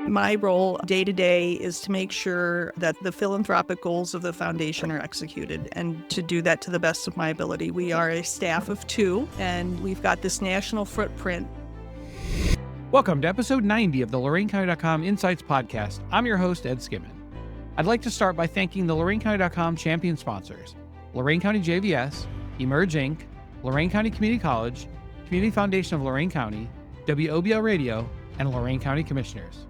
My role day to day is to make sure that the philanthropic goals of the foundation are executed, and to do that to the best of my ability. We are a staff of 2, and we've got this national footprint. Welcome to episode 90 of the LorainCounty.com Insights podcast. I'm your host, Ed Skimmon. I'd like to start by thanking the LorainCounty.com champion sponsors: Lorain County JVS, Emerge Inc., Lorain County Community College, Community Foundation of Lorain County, WOBL Radio, and Lorain County Commissioners.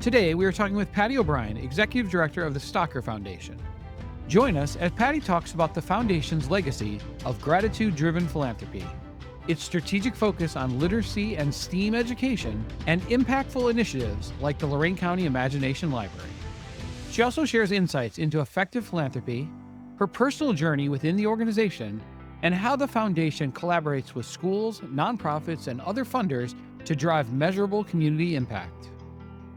Today, we are talking with Patty O'Brien, Executive Director of the Stocker Foundation. Join us as Patty talks about the Foundation's legacy of gratitude-driven philanthropy, its strategic focus on literacy and STEAM education, and impactful initiatives like the Lorain County Imagination Library. She also shares insights into effective philanthropy, her personal journey within the organization, and how the foundation collaborates with schools, nonprofits, and other funders to drive measurable community impact.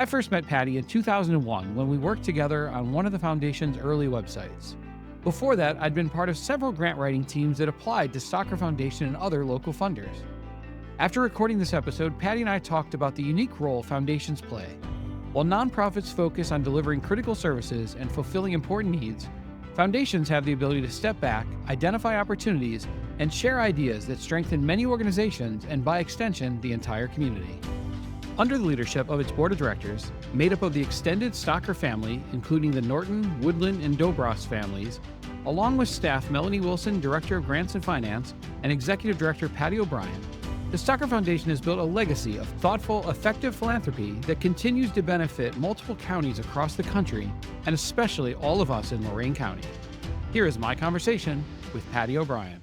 I first met Patty in 2001 when we worked together on one of the foundation's early websites. Before that, I'd been part of several grant writing teams that applied to Stocker Foundation and other local funders. After recording this episode, Patty and I talked about the unique role foundations play. While nonprofits focus on delivering critical services and fulfilling important needs, foundations have the ability to step back, identify opportunities, and share ideas that strengthen many organizations and, by extension, the entire community. Under the leadership of its board of directors, made up of the extended Stocker family, including the Norton, Woodland, and Dobros families, along with staff Melanie Wilson, Director of Grants and Finance, and Executive Director Patty O'Brien, the Stocker Foundation has built a legacy of thoughtful, effective philanthropy that continues to benefit multiple counties across the country, and especially all of us in Lorain County. Here is my conversation with Patty O'Brien.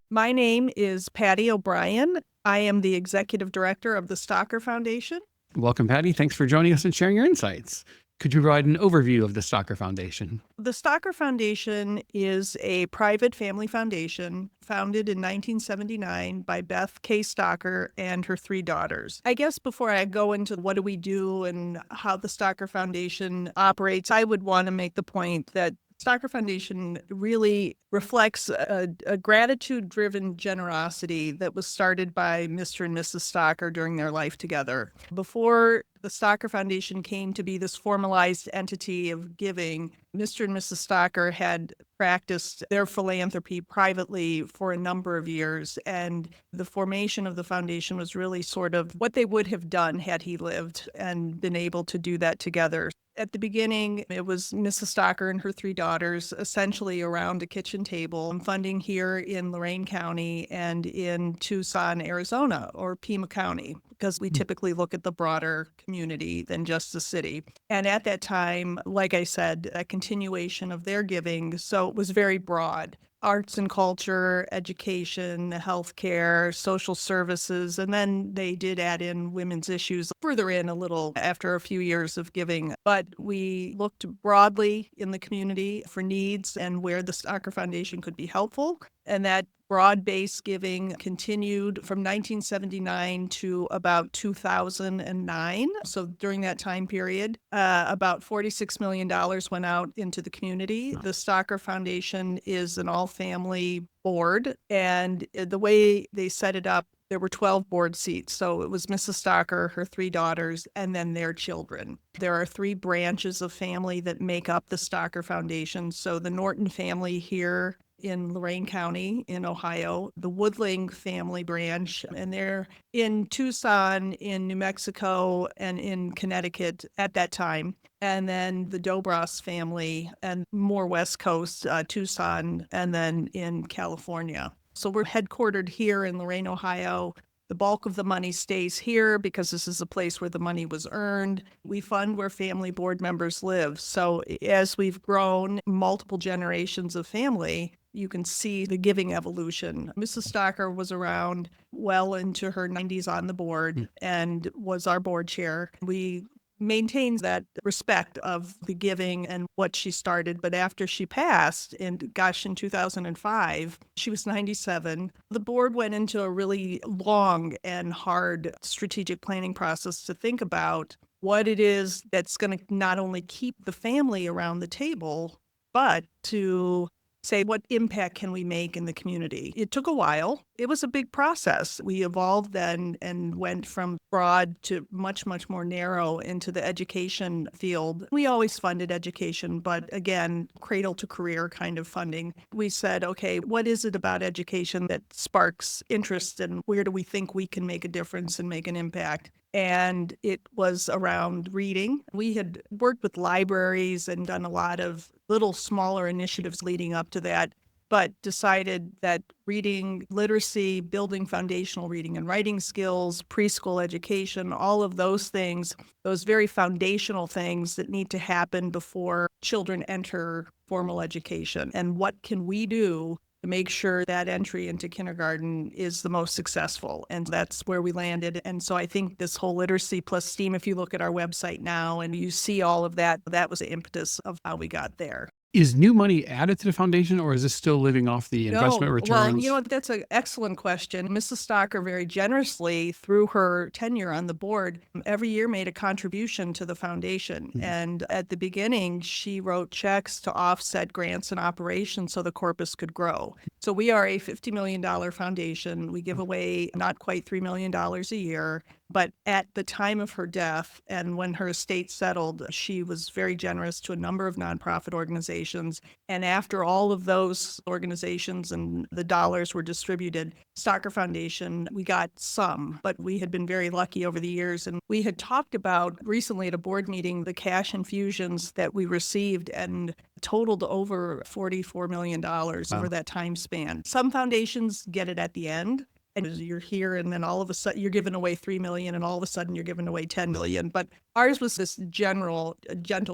My name is Patty O'Brien. I am the Executive Director of the Stocker Foundation. Welcome, Patty. Thanks for joining us and sharing your insights. Could you provide an overview of the Stocker Foundation? The Stocker Foundation is a private family foundation founded in 1979 by Beth K. Stocker and her 3 daughters. I guess before I go into what do we do and how the Stocker Foundation operates, I would want to make the point that Stocker Foundation really reflects a gratitude-driven generosity that was started by Mr. and Mrs. Stocker during their life together. Before the Stocker Foundation came to be this formalized entity of giving, Mr. and Mrs. Stocker had practiced their philanthropy privately for a number of years, and the formation of the foundation was really sort of what they would have done had he lived and been able to do that together. At the beginning, it was Mrs. Stocker and her 3 daughters, essentially around a kitchen table, funding here in Lorain County and in Tucson, Arizona, or Pima County, because we typically look at the broader community than just the city. And at that time, like I said, a continuation of their giving, so it was very broad. Arts and culture, education, healthcare, social services, and then they did add in women's issues further in a little after a few years of giving. But we looked broadly in the community for needs and where the Stocker Foundation could be helpful. And that broad-based giving continued from 1979 to about 2009. So during that time period, about $46 million went out into the community. The Stocker Foundation is an all-family board, and the way they set it up, there were 12 board seats. So it was Mrs. Stocker, her 3 daughters, and then their children. There are 3 branches of family that make up the Stocker Foundation. So the Norton family here in Lorain County in Ohio, the Woodland family branch, and they're in Tucson, in New Mexico, and in Connecticut at that time. And then the Dobros family and more West Coast, Tucson, and then in California. So we're headquartered here in Lorain, Ohio. The bulk of the money stays here because this is a place where the money was earned. We fund where family board members live. So as we've grown multiple generations of family, you can see the giving evolution. Mrs. Stocker was around well into her 90s on the board and was our board chair. We maintained that respect of the giving and what she started. But after she passed, in 2005, she was 97. The board went into a really long and hard strategic planning process to think about what it is that's going to not only keep the family around the table, but to say, what impact can we make in the community? It took a while. It was a big process. We evolved then and went from broad to much, much more narrow into the education field. We always funded education, but again, cradle to career kind of funding. We said, okay, what is it about education that sparks interest, and where do we think we can make a difference and make an impact? And it was around reading. We had worked with libraries and done a lot of little smaller initiatives leading up to that, but decided that reading literacy, building foundational reading and writing skills, preschool education, all of those things, those very foundational things that need to happen before children enter formal education. And what can we do to make sure that entry into kindergarten is the most successful? And that's where we landed. And so I think this whole literacy plus STEAM, if you look at our website now and you see all of that, that was the impetus of how we got there. Is new money added to the foundation, or is this still living off the investment No. returns? Well, you know what? That's an excellent question. Mrs. Stocker very generously, through her tenure on the board, every year made a contribution to the foundation. Mm-hmm. And at the beginning, she wrote checks to offset grants and operations so the corpus could grow. So we are a $50 million foundation. We give away not quite $3 million a year. But at the time of her death and when her estate settled, she was very generous to a number of nonprofit organizations. And after all of those organizations and the dollars were distributed, Stocker Foundation, we got some, but we had been very lucky over the years. And we had talked about recently at a board meeting the cash infusions that we received and totaled over $44 million over that time span. Some foundations get it at the end. And you're here, and then all of a sudden you're giving away $3 million, and all of a sudden you're giving away $10 million. But ours was this gentle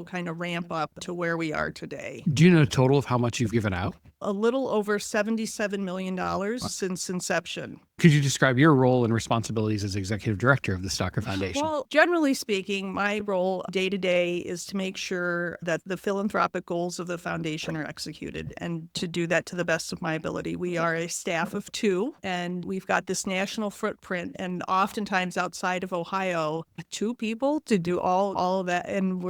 kind of ramp up to where we are today. Do you know the total of how much you've given out? A little over $77 million since inception. Could you describe your role and responsibilities as executive director of the Stocker Foundation? Well, generally speaking, my role day to day is to make sure that the philanthropic goals of the foundation are executed, and to do that to the best of my ability. We are a staff of 2, and we've got this national footprint, and oftentimes outside of Ohio, 2 people to do all of that. And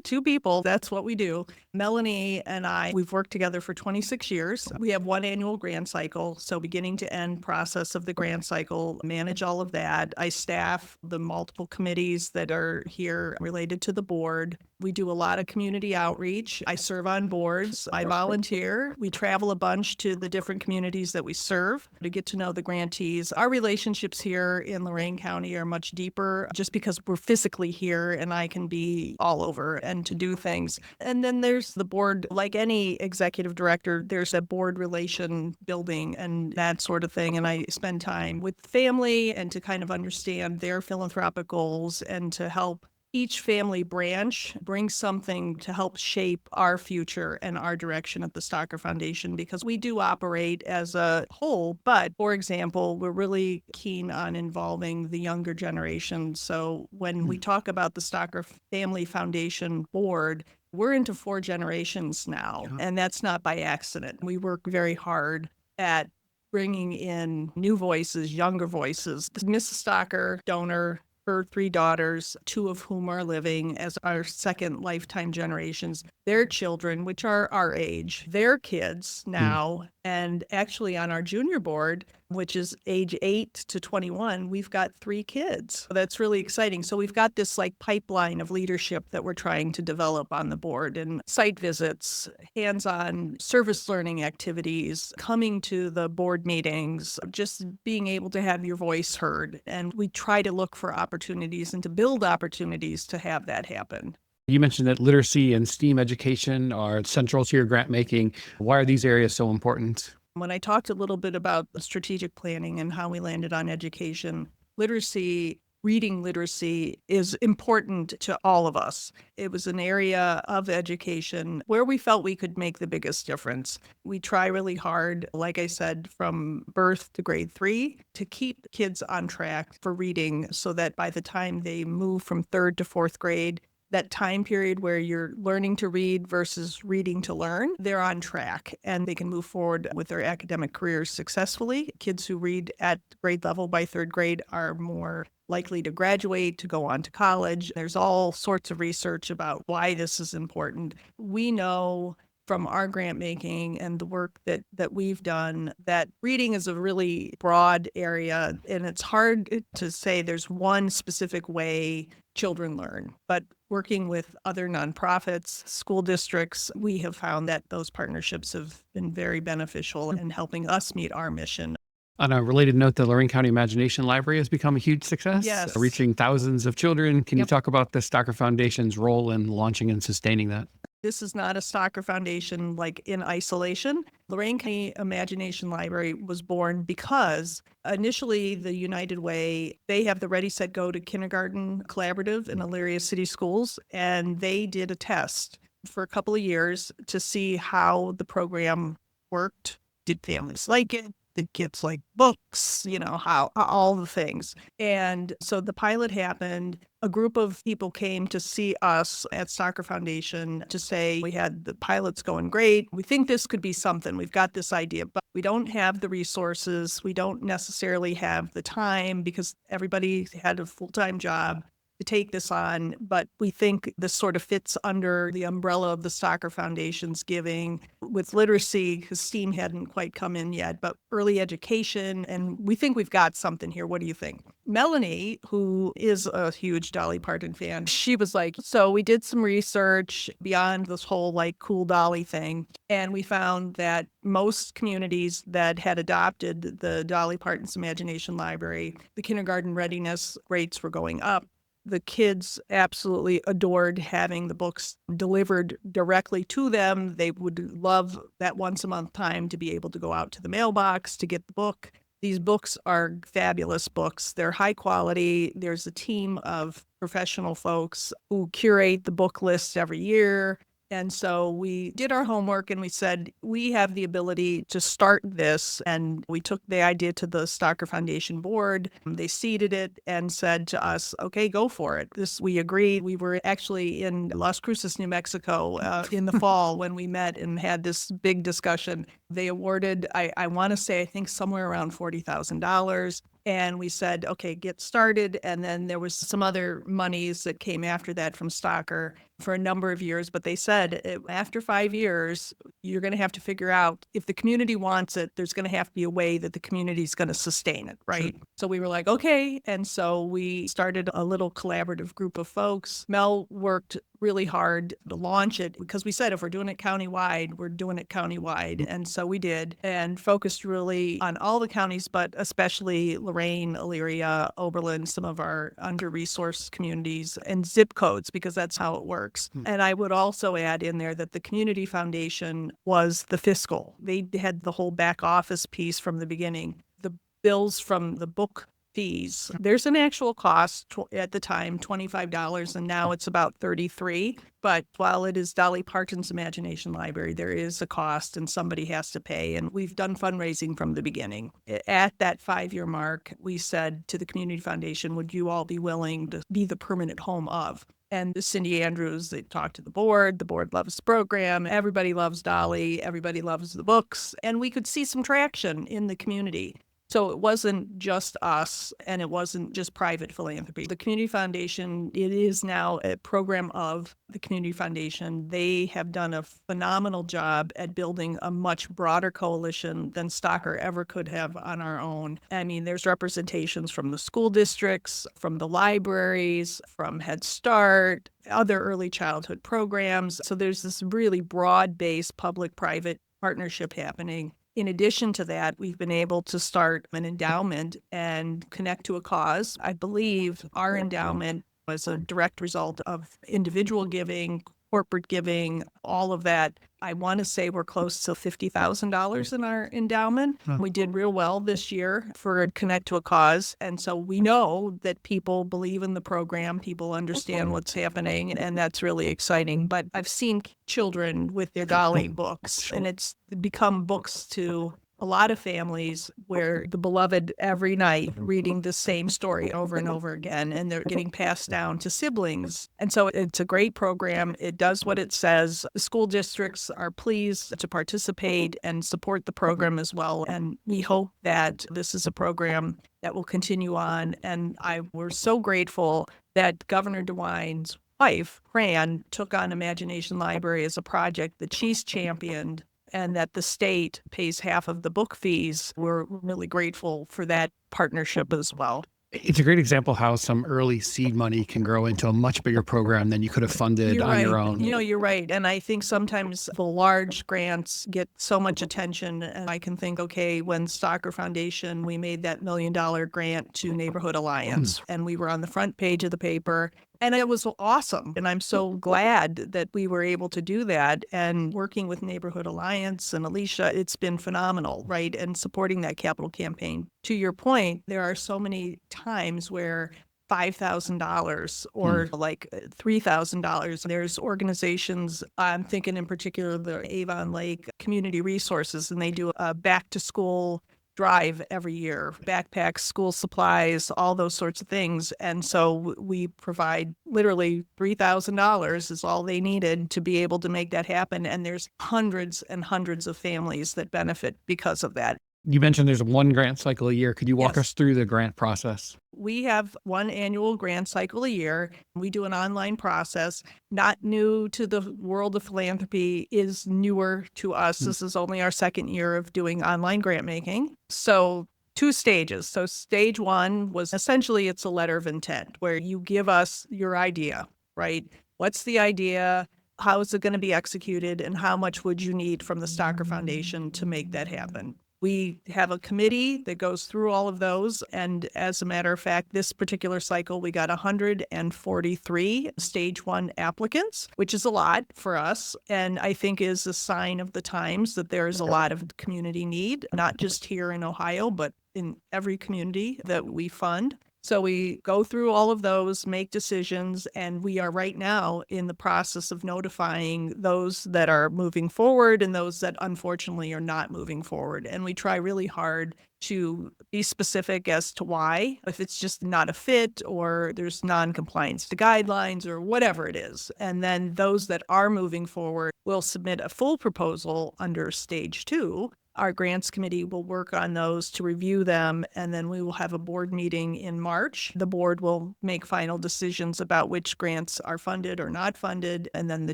2 people, that's what we do. Melanie and I, we've worked together for 26 years. We have 1 annual grant cycle, so beginning to end process of the grant cycle, manage all of that. I staff the multiple committees that are here related to the board. We do a lot of community outreach. I serve on boards. I volunteer. We travel a bunch to the different communities that we serve to get to know the grantees. Our relationships here in Lorain County are much deeper just because we're physically here and I can be all over and to do things. And then there's the board. Like any executive director, there's a board relation building and that sort of thing. And I spend time with family and to kind of understand their philanthropic goals and to help each family branch bring something to help shape our future and our direction at the Stocker Foundation, because we do operate as a whole. But for example, we're really keen on involving the younger generation. So when we talk about the Stocker Family Foundation board, we're into 4 generations now, and that's not by accident. We work very hard at bringing in new voices, younger voices. Mrs. Stocker, donor, her 3 daughters, 2 of whom are living as our second lifetime generations, their children, which are our age, their kids now, and actually on our junior board, which is age 8 to 21, we've got 3 kids. That's really exciting. So we've got this like pipeline of leadership that we're trying to develop on the board, and site visits, hands-on service learning activities, coming to the board meetings, just being able to have your voice heard. And we try to look for opportunities and to build opportunities to have that happen. You mentioned that literacy and STEAM education are central to your grant making. Why are these areas so important? When I talked a little bit about strategic planning and how we landed on education, literacy, reading literacy is important to all of us. It was an area of education where we felt we could make the biggest difference. We try really hard, like I said, from birth to grade 3, to keep kids on track for reading so that by the time they move from 3rd to 4th grade, that time period where you're learning to read versus reading to learn, they're on track and they can move forward with their academic careers successfully. Kids who read at grade level by 3rd grade are more likely to graduate, to go on to college. There's all sorts of research about why this is important. We know from our grant making and the work that we've done, that reading is a really broad area, and it's hard to say there's one specific way children learn. But working with other nonprofits, school districts, we have found that those partnerships have been very beneficial in helping us meet our mission. On a related note, the Lorain County Imagination Library has become a huge success, Yes. reaching thousands of children. Can you Yep. talk about the Stocker Foundation's role in launching and sustaining that? This is not a Stocker Foundation like in isolation. Lorain County Imagination Library was born because initially the United Way, they have the Ready, Set, Go to Kindergarten Collaborative in Elyria City Schools, and they did a test for a couple of years to see how the program worked. Did families like it? Did kids like books? How all the things. And so the pilot happened. A group of people came to see us at Stocker Foundation to say, we had the pilots going great. We think this could be something. We've got this idea, but we don't have the resources. We don't necessarily have the time because everybody had a full-time job to take this on, but we think this sort of fits under the umbrella of the Stocker Foundation's giving with literacy, because STEAM hadn't quite come in yet, but early education, and we think we've got something here. What do you think? Melanie, who is a huge Dolly Parton fan, she was like, so we did some research beyond this whole like cool Dolly thing, and we found that most communities that had adopted the Dolly Parton's Imagination Library, the kindergarten readiness rates were going up. The kids absolutely adored having the books delivered directly to them. They would love that once a month time to be able to go out to the mailbox to get the book. These books are fabulous books. They're high quality. There's a team of professional folks who curate the book list every year. And so we did our homework and we said, we have the ability to start this. And we took the idea to the Stocker Foundation board. They seeded it and said to us, okay, go for it. We agreed. We were actually in Las Cruces, New Mexico in the fall when we met and had this big discussion. They awarded, I want to say, I think somewhere around $40,000. And we said, okay, get started. And then there was some other monies that came after that from Stocker for a number of years. But they said after 5 years, you're going to have to figure out if the community wants it, there's going to have to be a way that the community is going to sustain it, right? Sure. So we were like, okay. And so we started a little collaborative group of folks. Mel worked really hard to launch it because we said if we're doing it countywide, we're doing it countywide. And so we did, and focused really on all the counties, but especially Lorain, Elyria, Oberlin, some of our under-resourced communities, and zip codes, because that's how it works. And I would also add in there that the Community Foundation was the fiscal. They had the whole back office piece from the beginning. The bills from the book fees. There's an actual cost at the time, $25, and now it's about $33. But while it is Dolly Parton's Imagination Library, there is a cost and somebody has to pay. And we've done fundraising from the beginning. At that 5-year mark, we said to the Community Foundation, would you all be willing to be the permanent home of? And Cindy Andrews, they talked to the board. The board loves the program. Everybody loves Dolly. Everybody loves the books. And we could see some traction in the community. So it wasn't just us, and it wasn't just private philanthropy. The Community Foundation, it is now a program of the Community Foundation. They have done a phenomenal job at building a much broader coalition than Stocker ever could have on our own. I mean, there's representations from the school districts, from the libraries, from Head Start, other early childhood programs. So there's this really broad-based public-private partnership happening. In addition to that, we've been able to start an endowment and connect to a cause. I believe our endowment was a direct result of individual giving, corporate giving, all of that. I want to say we're close to $50,000 in our endowment. We did real well this year for Connect to a Cause. And so we know that people believe in the program, people understand what's happening, and that's really exciting. But I've seen children with their Dolly books, and it's become books to a lot of families where the beloved every night reading the same story over and over again, and they're getting passed down to siblings. And so it's a great program. It does what it says. The school districts are pleased to participate and support the program as well. And we hope that this is a program that will continue on. And we're so grateful that Governor DeWine's wife, Fran, took on Imagination Library as a project that she's championed and that the state pays half of the book fees. We're really grateful for that partnership as well. It's a great example how some early seed money can grow into a much bigger program than you could have funded You're on right. your own. You're right. And I think sometimes the large grants get so much attention. And I can think, okay, when Stocker Foundation, we made that $1 million grant to Neighborhood Alliance, and we were on the front page of the paper. And it was awesome. And I'm so glad that we were able to do that. And working with Neighborhood Alliance and Alicia, it's been phenomenal, right? And supporting that capital campaign. To your point, there are so many times where $5,000 or like $3,000. There's organizations, I'm thinking in particular the Avon Lake Community Resources, and they do a back to school drive every year, backpacks, school supplies, all those sorts of things. And so we provide literally $3,000 is all they needed to be able to make that happen. And there's hundreds and hundreds of families that benefit because of that. You mentioned there's one grant cycle a year. Could you walk Yes. us through the grant process? We have one annual grant cycle a year. We do an online process, not new to the world of philanthropy, is newer to us. This is only our second year of doing online grant making. So 2 stages. So stage 1 was essentially it's a letter of intent where you give us your idea, right? What's the idea? How is it going to be executed? And how much would you need from the Stocker Foundation to make that happen? We have a committee that goes through all of those. And as a matter of fact, this particular cycle, we got 143 stage 1 applicants, which is a lot for us. And I think is a sign of the times that there is a lot of community need, not just here in Ohio, but in every community that we fund. So we go through all of those, make decisions, and we are right now in the process of notifying those that are moving forward and those that unfortunately are not moving forward. And we try really hard to be specific as to why, if it's just not a fit or there's non-compliance to guidelines or whatever it is. And then those that are moving forward will submit a full proposal under stage 2. Our grants committee will work on those to review them, and then we will have a board meeting in March. The board will make final decisions about which grants are funded or not funded, and then the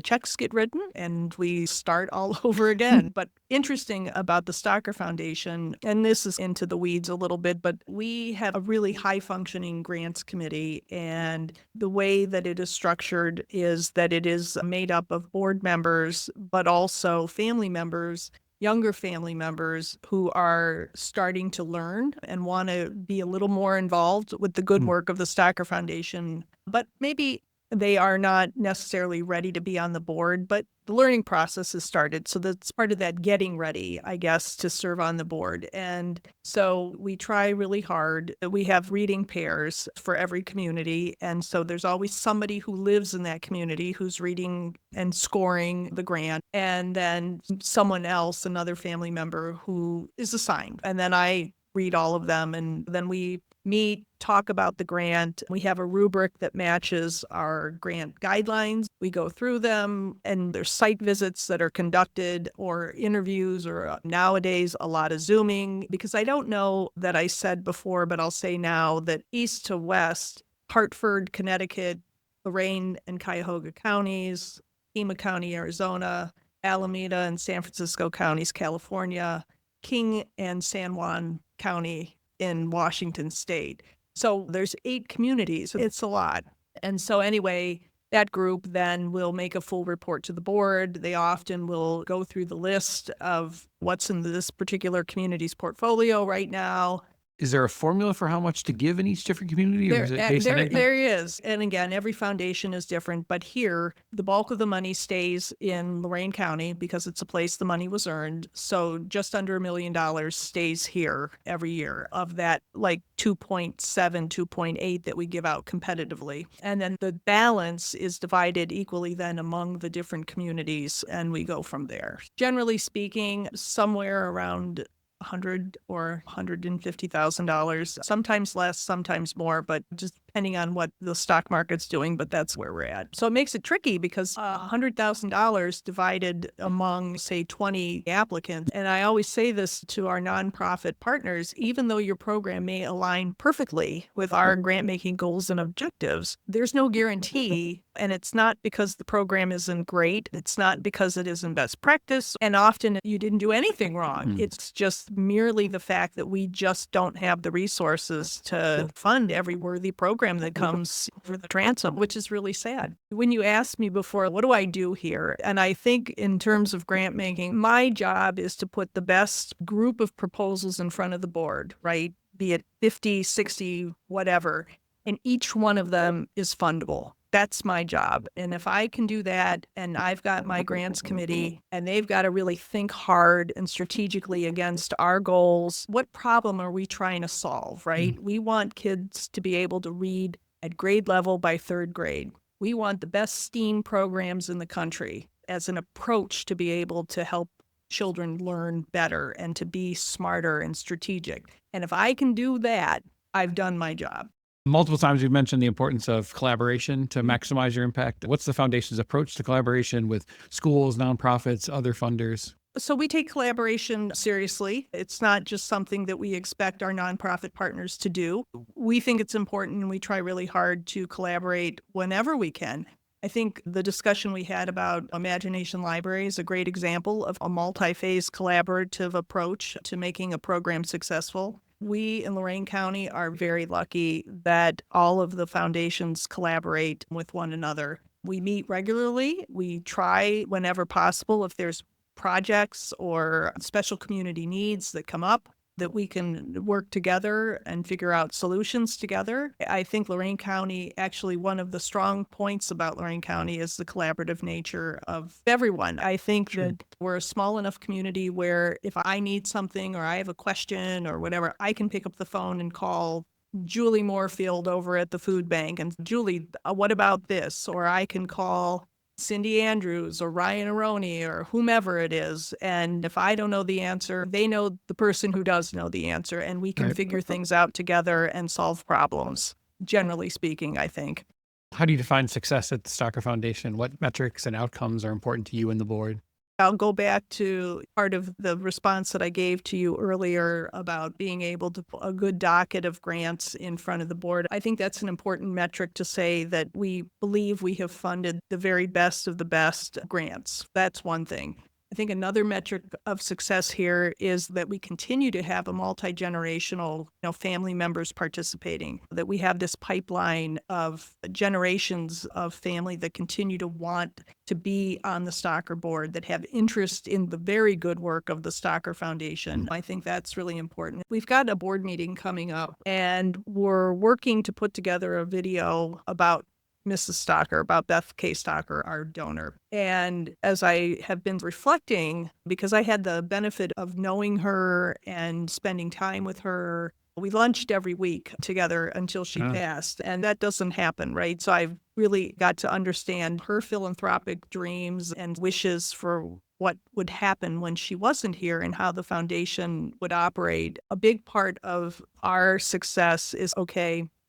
checks get written, and we start all over again. But interesting about the Stocker Foundation, and this is into the weeds a little bit, but we have a really high-functioning grants committee, and the way that it is structured is that it is made up of board members, but also family members, younger family members who are starting to learn and want to be a little more involved with the good work of the Stocker Foundation, but maybe they are not necessarily ready to be on the board, but the learning process has started. So that's part of that getting ready, I guess, to serve on the board. And so we try really hard. We have reading pairs for every community. And so there's always somebody who lives in that community who's reading and scoring the grant. And then someone else, another family member who is assigned. And then I read all of them. And then we meet, talk about the grant. We have a rubric that matches our grant guidelines. We go through them, and there's site visits that are conducted or interviews, or nowadays a lot of Zooming, because I don't know that I said before, but I'll say now that east to west, Hartford, Connecticut, Lorain and Cuyahoga counties, Pima County, Arizona, Alameda and San Francisco counties, California, King and San Juan County in Washington State. So there's 8 communities. It's a lot. And so anyway, that group then will make a full report to the board. They often will go through the list of what's in this particular community's portfolio right now. Is there a formula for how much to give in each different community, or is it based on income? There is. And again, every foundation is different. But here, the bulk of the money stays in Lorain County because it's a place the money was earned. So just under $1 million stays here every year of that, like 2.7, 2.8 that we give out competitively. And then the balance is divided equally then among the different communities, and we go from there. Generally speaking, somewhere around $100,000 or $150,000, sometimes less, sometimes more, but just depending on what the stock market's doing, but that's where we're at. So it makes it tricky because $100,000 divided among, say, 20 applicants. And I always say this to our nonprofit partners, even though your program may align perfectly with our grant making goals and objectives, there's no guarantee. And it's not because the program isn't great. It's not because it isn't best practice. And often you didn't do anything wrong. It's just merely the fact that we just don't have the resources to fund every worthy program that comes for the transom, which is really sad. When you asked me before, what do I do here? And I think in terms of grant making, my job is to put the best group of proposals in front of the board, right? Be it 50, 60, whatever. And each one of them is fundable. That's my job. And if I can do that, and I've got my grants committee, and they've got to really think hard and strategically against our goals, what problem are we trying to solve, right? We want kids to be able to read at grade level by third grade. We want the best STEAM programs in the country as an approach to be able to help children learn better and to be smarter and strategic. And if I can do that, I've done my job. Multiple times you've mentioned the importance of collaboration to maximize your impact. What's the foundation's approach to collaboration with schools, nonprofits, other funders? So we take collaboration seriously. It's not just something that we expect our nonprofit partners to do. We think it's important and we try really hard to collaborate whenever we can. I think the discussion we had about Imagination Library is a great example of a multi-phase collaborative approach to making a program successful. We in Lorain County are very lucky that all of the foundations collaborate with one another. We meet regularly. We try whenever possible, if there's projects or special community needs that come up, that we can work together and figure out solutions together. I think Lorain County, actually one of the strong points about Lorain County is the collaborative nature of everyone. I think that we're a small enough community where if I need something or I have a question or whatever, I can pick up the phone and call Julie Moorfield over at the food bank and Julie, what about this? Or I can call Cindy Andrews or Ryan Aroni or whomever it is. And if I don't know the answer, they know the person who does know the answer, and we can figure things out together and solve problems, generally speaking, I think. How do you define success at the Stocker Foundation? What metrics and outcomes are important to you and the board? I'll go back to part of the response that I gave to you earlier about being able to put a good docket of grants in front of the board. I think that's an important metric to say that we believe we have funded the very best of the best grants. That's one thing. I think another metric of success here is that we continue to have a multi-generational, family members participating, that we have this pipeline of generations of family that continue to want to be on the Stocker board, that have interest in the very good work of the Stocker Foundation. I think that's really important. We've got a board meeting coming up, and we're working to put together a video about Mrs. Stocker, about Beth K. Stocker, our donor. And as I have been reflecting, because I had the benefit of knowing her and spending time with her, we lunched every week together until she passed. And that doesn't happen, right? So I've really got to understand her philanthropic dreams and wishes for what would happen when she wasn't here and how the foundation would operate. A big part of our success is,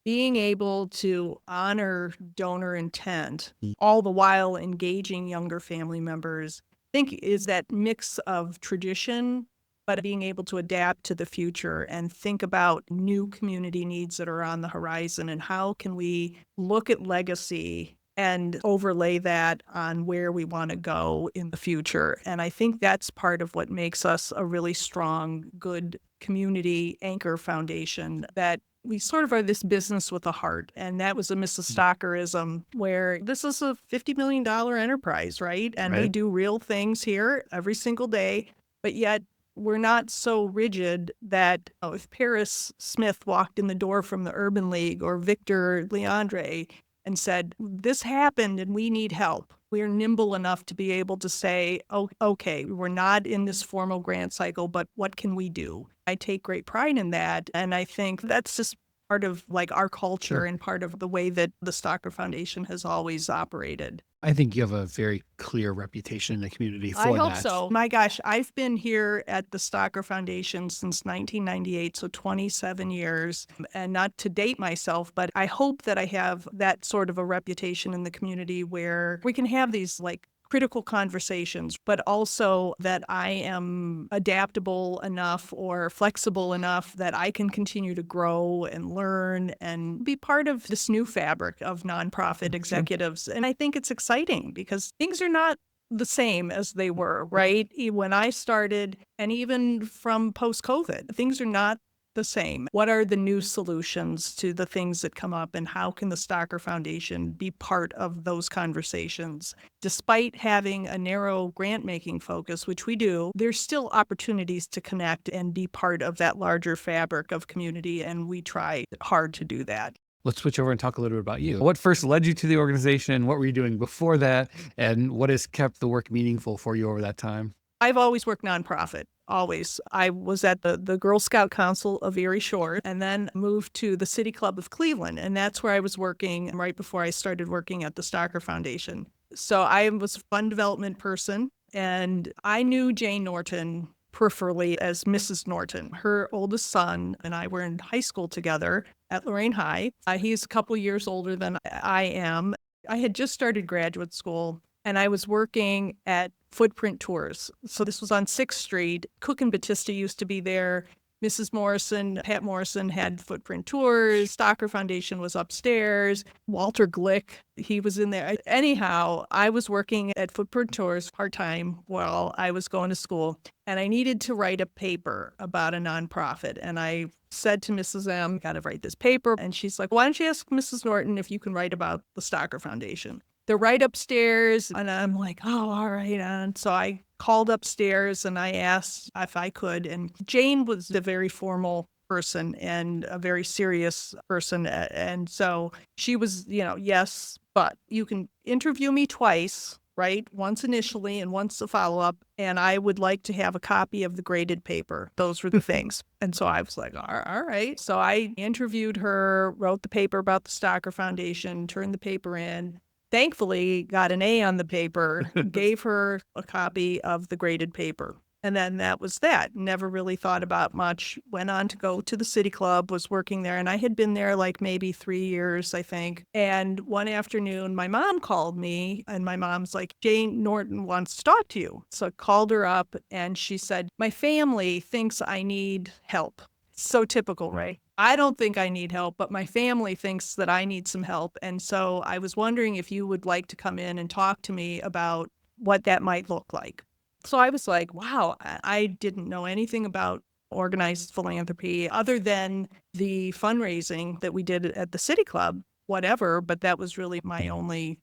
being able to honor donor intent, all the while engaging younger family members, I think is that mix of tradition, but being able to adapt to the future and think about new community needs that are on the horizon and how can we look at legacy and overlay that on where we want to go in the future. And I think that's part of what makes us a really strong, good community anchor foundation, that we sort of are this business with a heart. And that was a Mrs. Stockerism, where this is a $50 million enterprise, right? And we do real things here every single day, but yet we're not so rigid that if Paris Smith walked in the door from the Urban League or Victor Leandre and said, this happened and we need help, we're nimble enough to be able to say, okay, we're not in this formal grant cycle, but what can we do? I take great pride in that. And I think that's just part of like our culture Sure. and part of the way that the Stalker Foundation has always operated. I think you have a very clear reputation in the community I for hope that. so. My gosh, I've been here at the Stalker Foundation since 1998, so 27 years. And not to date myself, but I hope that I have that sort of a reputation in the community where we can have these like critical conversations, but also that I am adaptable enough or flexible enough that I can continue to grow and learn and be part of this new fabric of nonprofit executives. And I think it's exciting because things are not the same as they were, right? When I started, and even from post COVID, things are not the same. What are the new solutions to the things that come up, and how can the Stalker Foundation be part of those conversations? Despite having a narrow grant making focus, which we do, there's still opportunities to connect and be part of that larger fabric of community, and we try hard to do that. Let's switch over and talk a little bit about you. What first led you to the organization? What were you doing before that? And what has kept the work meaningful for you over that time? I've always worked nonprofit. Always. I was at the Girl Scout Council of Erie Shore and then moved to the City Club of Cleveland. And that's where I was working right before I started working at the Stalker Foundation. So I was a fund development person, and I knew Jane Norton peripherally as Mrs. Norton. Her oldest son and I were in high school together at Lorain High. He's a couple years older than I am. I had just started graduate school, and I was working at Footprint Tours. So this was on 6th Street. Cook and Batista used to be there. Mrs. Morrison, Pat Morrison, had Footprint Tours. Stalker Foundation was upstairs. Walter Glick, he was in there. Anyhow, I was working at Footprint Tours part-time while I was going to school, and I needed to write a paper about a nonprofit. And I said to Mrs. M, got to write this paper. And she's like, why don't you ask Mrs. Norton if you can write about the Stalker Foundation? They're right upstairs. And I'm like, oh, all right. And so I called upstairs and I asked if I could. And Jane was a very formal person and a very serious person. And so she was, yes, but you can interview me twice, right? Once initially and once a follow-up. And I would like to have a copy of the graded paper. Those were the things. And so I was like, all right. So I interviewed her, wrote the paper about the Stalker Foundation, turned the paper in. Thankfully, got an A on the paper, gave her a copy of the graded paper. And then that was that. Never really thought about much. Went on to go to the City Club, was working there. And I had been there like maybe 3 years, I think. And one afternoon, my mom called me and my mom's like, Jane Norton wants to talk to you. So I called her up and she said, my family thinks I need help. So typical, right? I don't think I need help, but my family thinks that I need some help. And so I was wondering if you would like to come in and talk to me about what that might look like. So I was like, wow, I didn't know anything about organized philanthropy other than the fundraising that we did at the City Club, whatever. But that was really my only,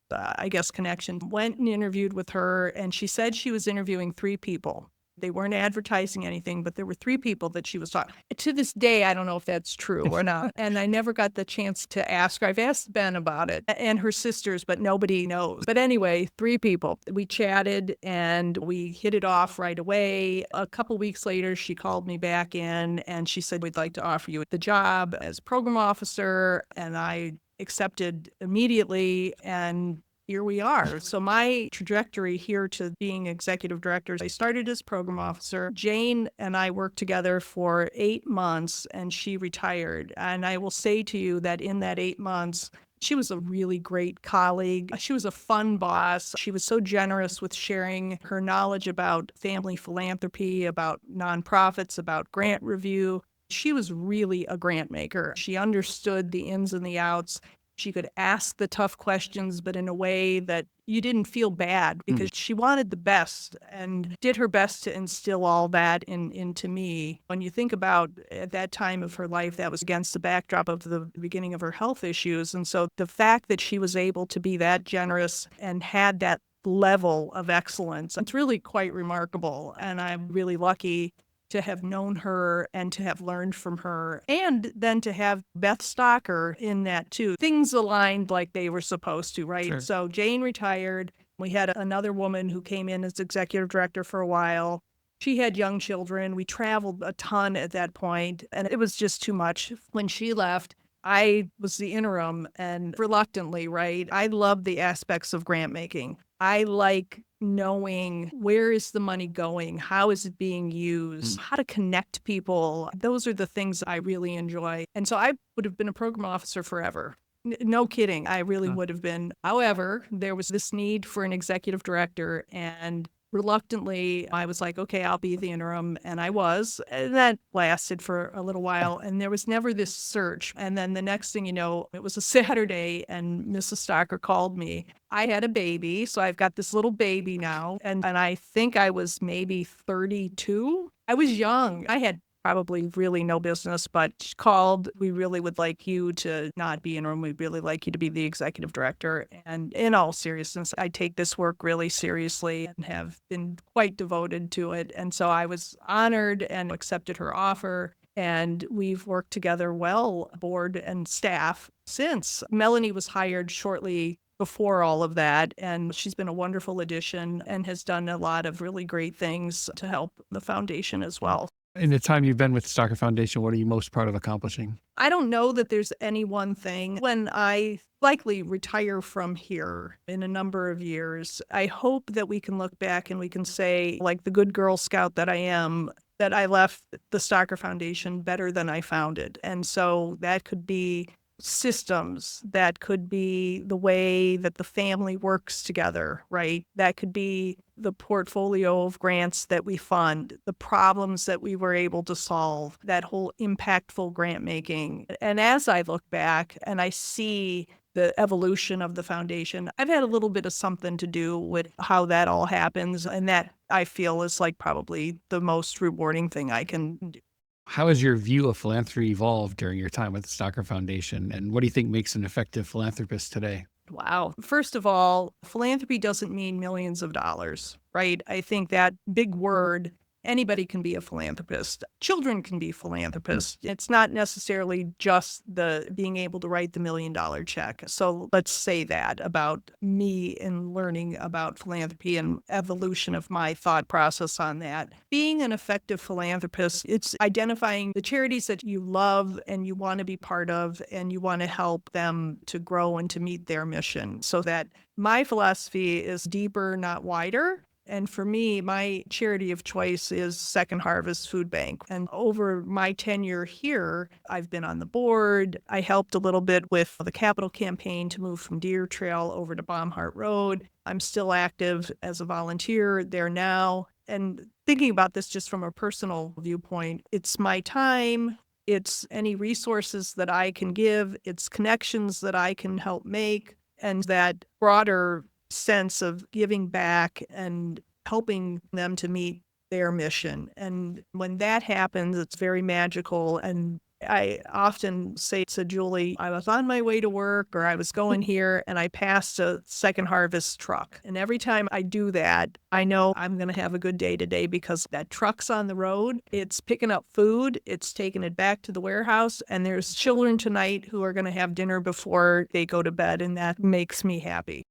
connection. Went and interviewed with her, and she said she was interviewing 3 people. They weren't advertising anything, but there were 3 people that she was talking. To this day, I don't know if that's true or not. And I never got the chance to ask her. I've asked Ben about it and her sisters, but nobody knows. But anyway, 3 people. We chatted and we hit it off right away. A couple weeks later, she called me back in and she said, we'd like to offer you the job as program officer. And I accepted immediately, and here we are. So my trajectory here to being executive director, I started as program officer. Jane and I worked together for 8 months and she retired. And I will say to you that in that 8 months, she was a really great colleague. She was a fun boss. She was so generous with sharing her knowledge about family philanthropy, about nonprofits, about grant review. She was really a grant maker. She understood the ins and the outs. She could ask the tough questions, but in a way that you didn't feel bad because she wanted the best and did her best to instill all that into me. When you think about at that time of her life, that was against the backdrop of the beginning of her health issues. And so the fact that she was able to be that generous and had that level of excellence, it's really quite remarkable. And I'm really lucky to have known her and to have learned from her, and then to have Beth Stalker in that too. Things aligned like they were supposed to, right? Sure. So Jane retired. We had another woman who came in as executive director for a while. She had young children. We traveled a ton at that point, and it was just too much. When she left, I was the interim and reluctantly, right? I love the aspects of grant making. I like knowing where is the money going? How is it being used? How to connect people. Those are the things I really enjoy. And so I would have been a program officer forever. No kidding. I really would have been. However, there was this need for an executive director, and reluctantly, I was like, okay, I'll be the interim. And I was. And that lasted for a little while. And there was never this search. And then the next thing you know, it was a Saturday and Mrs. Stocker called me. I had a baby. So I've got this little baby now. And I think I was maybe 32. I was young. I had probably really no business, but she called. We really would like you to not be interim. We'd really like you to be the executive director. And in all seriousness, I take this work really seriously and have been quite devoted to it. And so I was honored and accepted her offer. And we've worked together well, board and staff, since. Melanie was hired shortly before all of that, and she's been a wonderful addition and has done a lot of really great things to help the foundation as well. In the time you've been with the Stocker Foundation, what are you most proud of accomplishing? I don't know that there's any one thing. When I likely retire from here in a number of years, I hope that we can look back and we can say, like the good Girl Scout that I am, that I left the Stocker Foundation better than I found it. And so that could be systems, that could be the way that the family works together, right? That could be the portfolio of grants that we fund, the problems that we were able to solve, that whole impactful grant making. And as I look back and I see the evolution of the foundation, I've had a little bit of something to do with how that all happens. And that I feel is like probably the most rewarding thing I can do. How has your view of philanthropy evolved during your time with the Stocker Foundation? And what do you think makes an effective philanthropist today? Wow. First of all, philanthropy doesn't mean millions of dollars, right? I think that big word, anybody can be a philanthropist. Children can be philanthropists. It's not necessarily just the being able to write the $1 million check. So let's say that about me in learning about philanthropy and evolution of my thought process on that. Being an effective philanthropist, it's identifying the charities that you love and you want to be part of, and you want to help them to grow and to meet their mission. So that my philosophy is deeper, not wider. And for me, my charity of choice is Second Harvest Food Bank. And over my tenure here, I've been on the board. I helped a little bit with the capital campaign to move from Deer Trail over to Baumhart Road. I'm still active as a volunteer there now. And thinking about this just from a personal viewpoint, it's my time, it's any resources that I can give, it's connections that I can help make, and that broader sense of giving back and helping them to meet their mission. And when that happens, it's very magical. And I often say to Julie, I was on my way to work or I was going here and I passed a Second Harvest truck. And every time I do that, I know I'm going to have a good day today because that truck's on the road. It's picking up food. It's taking it back to the warehouse. And there's children tonight who are going to have dinner before they go to bed. And that makes me happy.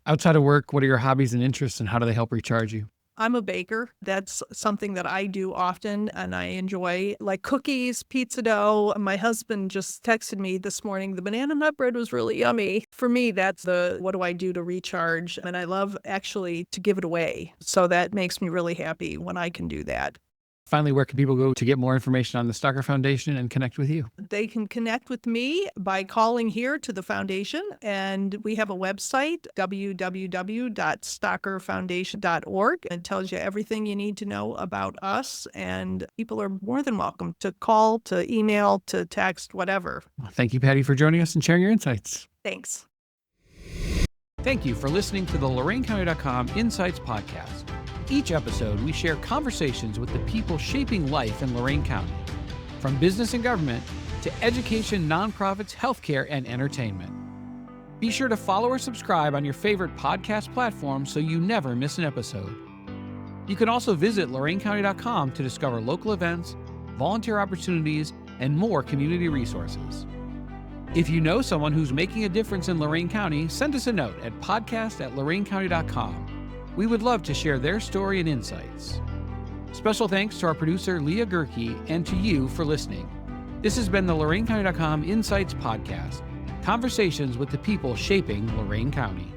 Outside of work, what are your hobbies and interests, and how do they help recharge you? I'm a baker. That's something that I do often and I enjoy, like cookies, pizza dough. My husband just texted me this morning, the banana nut bread was really yummy. For me, that's the what do I do to recharge? And I love actually to give it away. So that makes me really happy when I can do that. Finally, where can people go to get more information on the Stocker Foundation and connect with you? They can connect with me by calling here to the foundation. And we have a website, www.stockerfoundation.org. It tells you everything you need to know about us. And people are more than welcome to call, to email, to text, whatever. Well, thank you, Patty, for joining us and sharing your insights. Thanks. Thank you for listening to the LorainCounty.com Insights Podcast. Each episode, we share conversations with the people shaping life in Lorain County, from business and government to education, nonprofits, healthcare, and entertainment. Be sure to follow or subscribe on your favorite podcast platform so you never miss an episode. You can also visit LorainCounty.com to discover local events, volunteer opportunities, and more community resources. If you know someone who's making a difference in Lorain County, send us a note at podcast@LorainCounty.com. We would love to share their story and insights. Special thanks to our producer, Leah Gerke, and to you for listening. This has been the LorainCounty.com Insights Podcast, conversations with the people shaping Lorain County.